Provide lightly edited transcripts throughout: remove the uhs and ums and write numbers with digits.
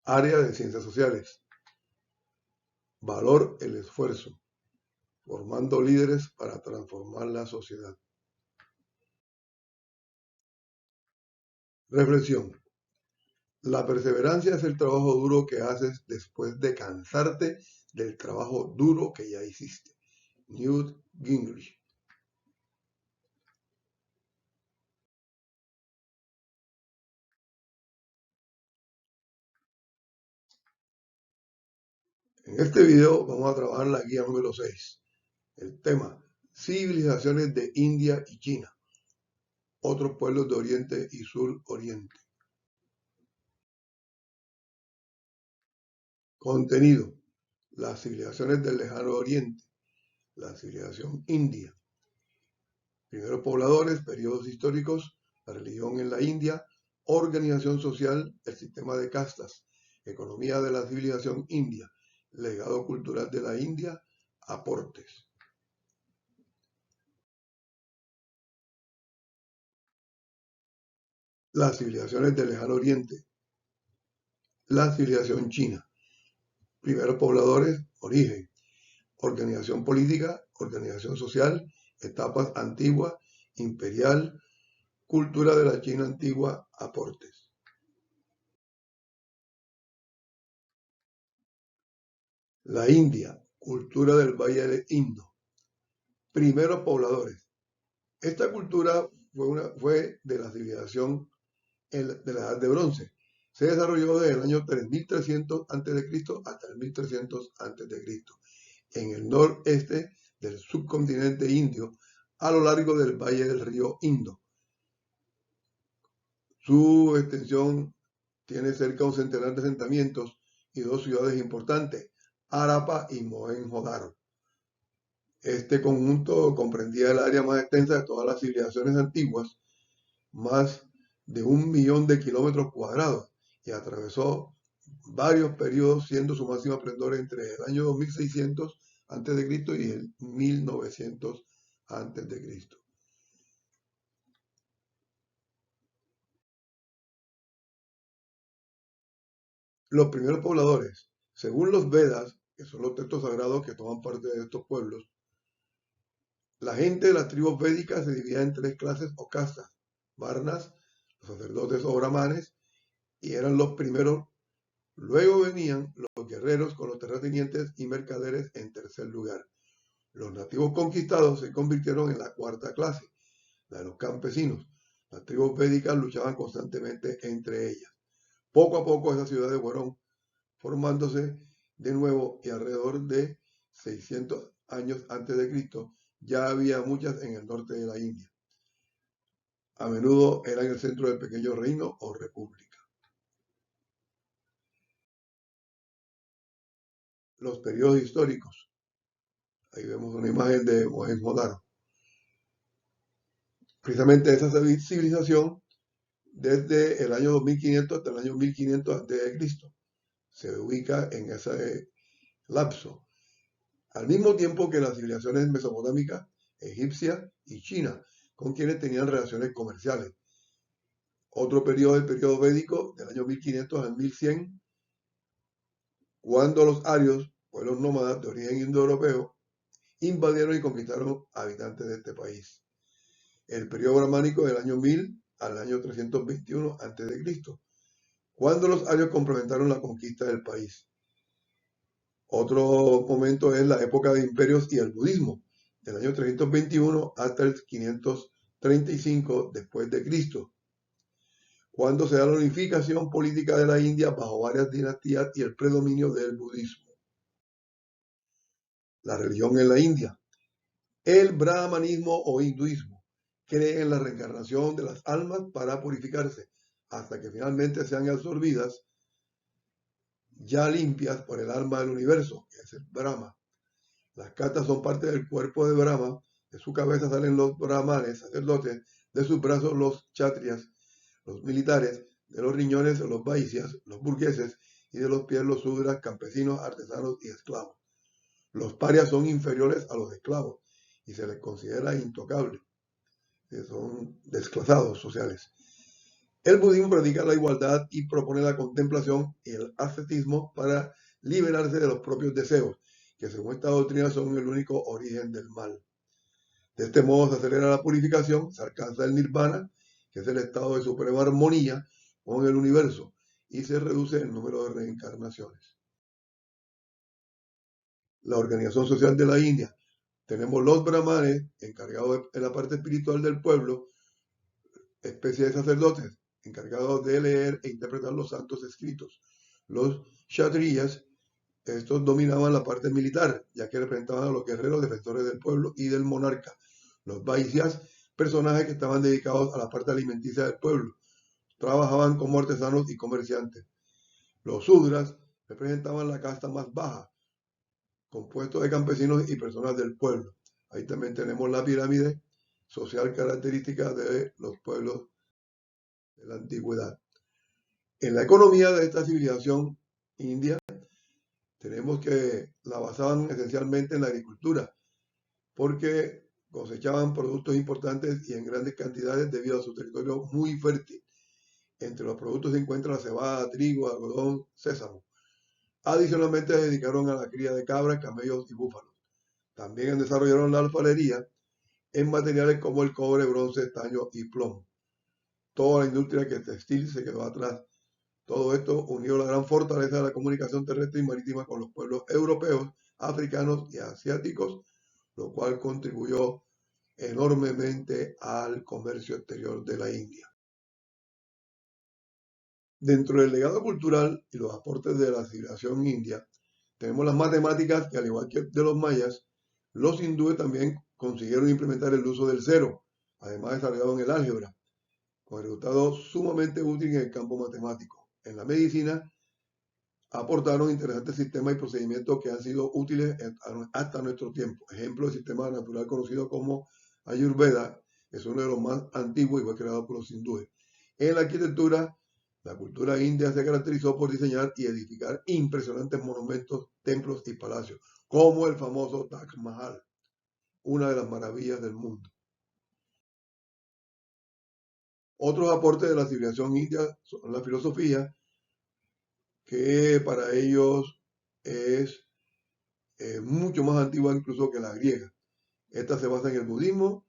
Área de Ciencias Sociales. Valor el esfuerzo, formando líderes para transformar la sociedad. Reflexión. La perseverancia es el trabajo duro que haces después de cansarte del trabajo duro que ya hiciste. Newt Gingrich. En este video vamos a trabajar la guía número 6. El tema, civilizaciones de India y China. Otros pueblos de Oriente y Sur Oriente. Contenido, las civilizaciones del lejano Oriente. La civilización india. Primeros pobladores, periodos históricos, la religión en la India, organización social, el sistema de castas, economía de la civilización india, legado cultural de la India, aportes. Las civilizaciones del lejano oriente. La civilización china. Primeros pobladores, origen. Organización política, organización social, etapas antiguas, imperial, cultura de la China antigua, aportes. La India, cultura del Valle del Indo. Primeros pobladores. Esta cultura fue de la civilización de la Edad de Bronce. Se desarrolló desde el año 3300 a.C. hasta el 1300 a.C. en el noreste del subcontinente indio, a lo largo del valle del río Indo. Su extensión tiene cerca de un centenar de asentamientos y dos ciudades importantes, Harappa y Mohenjo-Daro. Este conjunto comprendía el área más extensa de todas las civilizaciones antiguas, más de 1 millón de kilómetros cuadrados, y atravesó varios periodos, siendo su máximo esplendor entre el año 2600 a.C. y el 1900 a.C. Los primeros pobladores, según los Vedas, que son los textos sagrados que toman parte de estos pueblos, la gente de las tribus védicas se dividía en tres clases o castas: varnas, los sacerdotes o brahmanes, y eran los primeros. Luego venían los guerreros con los terratenientes y mercaderes en tercer lugar. Los nativos conquistados se convirtieron en la cuarta clase, la de los campesinos. Las tribus védicas luchaban constantemente entre ellas. Poco a poco esas ciudades fueron formándose de nuevo y alrededor de 600 años antes de Cristo ya había muchas en el norte de la India. A menudo eran el centro del pequeño reino o república. Los periodos históricos. Ahí vemos una imagen de Mohenjo-Daro. Precisamente esa civilización, desde el año 2500 hasta el año 1500 a.C., se ubica en ese lapso. Al mismo tiempo que las civilizaciones mesopotámicas, egipcia y china, con quienes tenían relaciones comerciales. Otro periodo, el periodo védico, del año 1500 al 1100, cuando los arios, pueblos nómadas de origen indoeuropeo, invadieron y conquistaron habitantes de este país. El periodo brahmánico del año 1000 al año 321 a.C., cuando los arios complementaron la conquista del país. Otro momento es la época de imperios y el budismo, del año 321 hasta el 535 después de Cristo, cuando se da la unificación política de la India bajo varias dinastías y el predominio del budismo. La religión en la India. El brahmanismo o hinduismo cree en la reencarnación de las almas para purificarse, hasta que finalmente sean absorbidas, ya limpias por el alma del universo, que es el Brahma. Las castas son parte del cuerpo de Brahma, de su cabeza salen los brahmanes, sacerdotes, de sus brazos los kshatriyas, los militares, de los riñones los vaisyas, los burgueses, y de los pies los sudras, campesinos, artesanos y esclavos. Los parias son inferiores a los esclavos y se les considera intocables, son desclasados sociales. El budismo predica la igualdad y propone la contemplación y el ascetismo para liberarse de los propios deseos, que según esta doctrina son el único origen del mal. De este modo se acelera la purificación, se alcanza el nirvana, que es el estado de suprema armonía con el universo, y se reduce el número de reencarnaciones. La organización social de la India. Tenemos los brahmanes, encargados de la parte espiritual del pueblo, especie de sacerdotes, encargados de leer e interpretar los santos escritos. Los kshatriyas, estos dominaban la parte militar, ya que representaban a los guerreros defensores del pueblo y del monarca. Los vaisyas, personajes que estaban dedicados a la parte alimenticia del pueblo, trabajaban como artesanos y comerciantes. Los sudras representaban la casta más baja, compuesto de campesinos y personas del pueblo. Ahí también tenemos la pirámide social característica de los pueblos de la antigüedad. En la economía de esta civilización india, tenemos que la basaban esencialmente en la agricultura, porque cosechaban productos importantes y en grandes cantidades debido a su territorio muy fértil. Entre los productos se encuentra la cebada, trigo, algodón, sésamo. Adicionalmente se dedicaron a la cría de cabras, camellos y búfalos. También desarrollaron la alfarería en materiales como el cobre, bronce, estaño y plomo. Toda la industria que textil se quedó atrás. Todo esto unió la gran fortaleza de la comunicación terrestre y marítima con los pueblos europeos, africanos y asiáticos, lo cual contribuyó enormemente al comercio exterior de la India. Dentro del legado cultural y los aportes de la civilización india, tenemos las matemáticas que, al igual que de los mayas, los hindúes también consiguieron implementar el uso del cero. Además desarrollaron el álgebra, con resultados sumamente útiles en el campo matemático. En la medicina, aportaron interesantes sistemas y procedimientos que han sido útiles hasta nuestro tiempo. Ejemplo, el sistema natural conocido como Ayurveda, es uno de los más antiguos y fue creado por los hindúes. En la arquitectura, la cultura india se caracterizó por diseñar y edificar impresionantes monumentos, templos y palacios, como el famoso Taj Mahal, una de las maravillas del mundo. Otros aportes de la civilización india son la filosofía, que para ellos es mucho más antigua incluso que la griega. Esta se basa en el budismo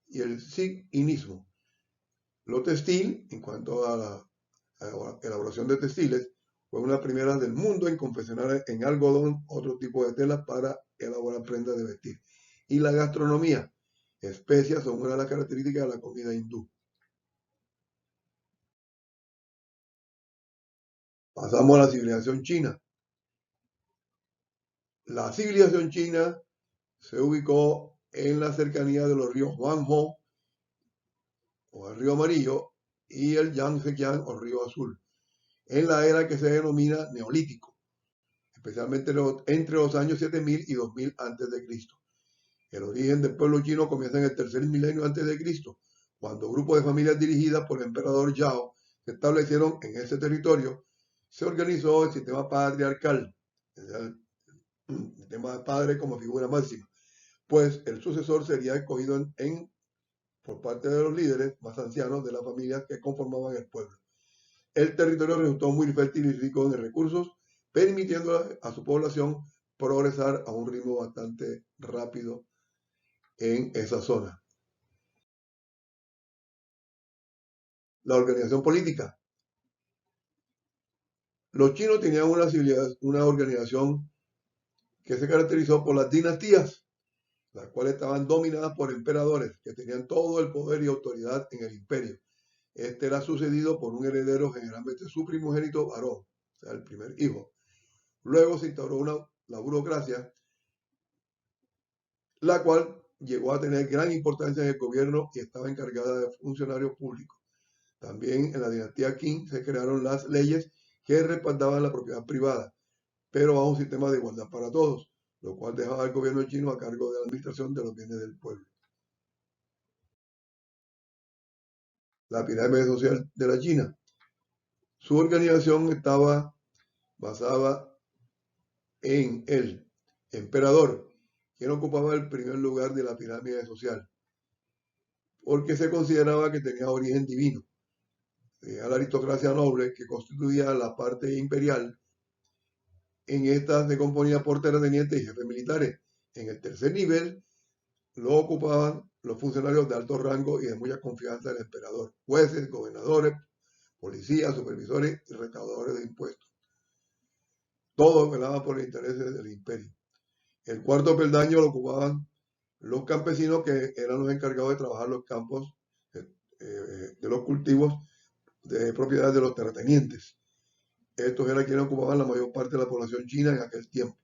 y el sikhismo. Lo textil, en cuanto a la elaboración de textiles, fue una de las primeras del mundo en confeccionar en algodón otro tipo de telas para elaborar prendas de vestir. Y la gastronomía, especias son una de las características de la comida hindú. Pasamos a la civilización china. La civilización china se ubicó en la cercanía de los ríos Huanghe o el río Amarillo y el Yangtze o río Azul, en la era que se denomina Neolítico, especialmente entre los años 7000 y 2000 a.C. El origen del pueblo chino comienza en el tercer milenio a.C., cuando grupos de familias dirigidas por el emperador Yao se establecieron en ese territorio. Se organizó el sistema patriarcal, el sistema padre como figura máxima, pues el sucesor sería escogido por parte de los líderes más ancianos de las familias que conformaban el pueblo. El territorio resultó muy fértil y rico en recursos, permitiendo a su población progresar a un ritmo bastante rápido en esa zona. La organización política. Los chinos tenían una organización que se caracterizó por las dinastías, las cuales estaban dominadas por emperadores que tenían todo el poder y autoridad en el imperio. Este era sucedido por un heredero, generalmente su primogénito varón, o sea, el primer hijo. Luego se instauró la burocracia, la cual llegó a tener gran importancia en el gobierno y estaba encargada de funcionarios públicos. También en la dinastía Qing se crearon las leyes que respaldaban la propiedad privada, pero bajo un sistema de igualdad para todos, lo cual dejaba al gobierno chino a cargo de la administración de los bienes del pueblo. La pirámide social de la China. Su organización estaba basada en el emperador, quien ocupaba el primer lugar de la pirámide social, porque se consideraba que tenía origen divino. a la aristocracia noble que constituía la parte imperial. En esta se componía por terratenientes y jefes militares. En el tercer nivel lo ocupaban los funcionarios de alto rango y de mucha confianza del emperador, jueces, gobernadores, policías, supervisores y recaudadores de impuestos. Todos velaban por los intereses del imperio. El cuarto peldaño lo ocupaban los campesinos, que eran los encargados de trabajar los campos de los cultivos de propiedad de los terratenientes. Estos eran quienes ocupaban la mayor parte de la población china en aquel tiempo.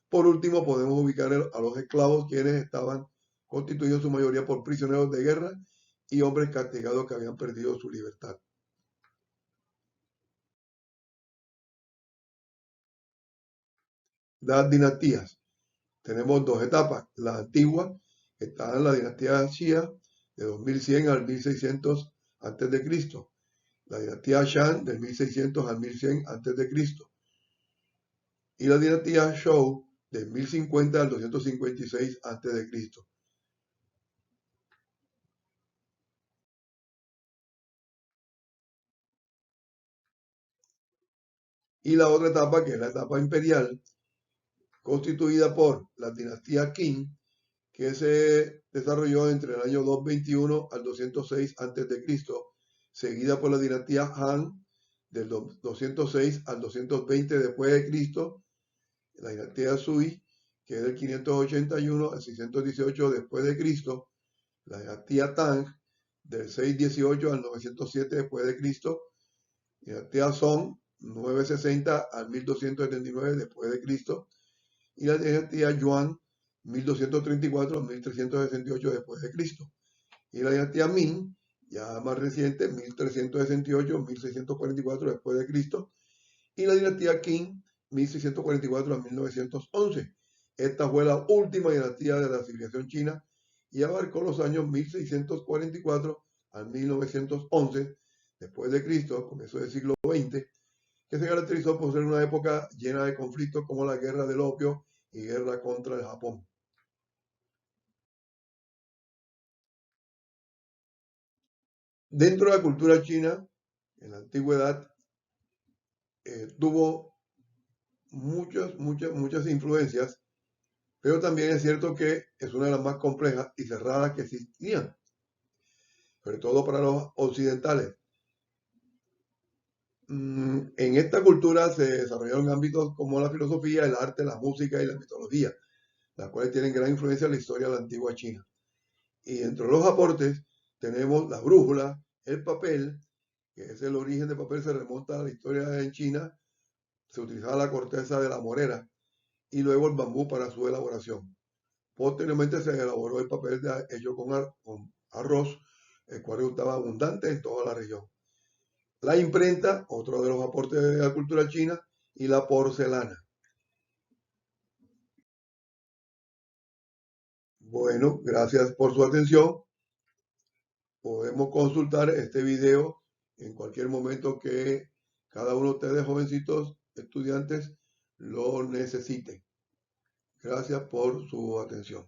Por último, podemos ubicar a los esclavos, quienes estaban constituidos en su mayoría por prisioneros de guerra y hombres castigados que habían perdido su libertad. Las dinastías. Tenemos dos etapas. La antigua, está en la dinastía Xia, de 2100 al 1600 a.C. La dinastía Shang, del 1600 al 1100 a.C. Y la dinastía Zhou, del 1050 al 256 a.C. Y la otra etapa, que es la etapa imperial, constituida por la dinastía Qing, que se desarrolló entre el año 221 al 206 a.C., seguida por la dinastía Han, del 206 al 220 después de Cristo, la dinastía Sui, que es del 581 al 618 después de Cristo, la dinastía Tang, del 618 al 907 después de Cristo, dinastía Song, 960 al 1279 después de Cristo, y la dinastía Yuan, 1234 a 1368 después de Cristo, y la dinastía Ming, ya más reciente, 1368 a 1644 después de Cristo, y la dinastía Qing, 1644 a 1911. Esta fue la última dinastía de la civilización china y abarcó los años 1644 al 1911 después de Cristo, comienzo del siglo XX, que se caracterizó por ser una época llena de conflictos como la guerra del opio y guerra contra el Japón. Dentro de la cultura china, en la antigüedad, tuvo muchas influencias, pero también es cierto que es una de las más complejas y cerradas que existían, sobre todo para los occidentales. En esta cultura se desarrollaron ámbitos como la filosofía, el arte, la música y la mitología, las cuales tienen gran influencia en la historia de la antigua China. Y entre los aportes tenemos la brújula, el papel, que es el origen del papel, se remonta a la historia en China, se utilizaba la corteza de la morera y luego el bambú para su elaboración. Posteriormente se elaboró el papel hecho con arroz, el cual estaba abundante en toda la región. La imprenta, otro de los aportes de la cultura china, y la porcelana. Bueno, gracias por su atención. Podemos consultar este video en cualquier momento que cada uno de ustedes, jovencitos estudiantes, lo necesite. Gracias por su atención.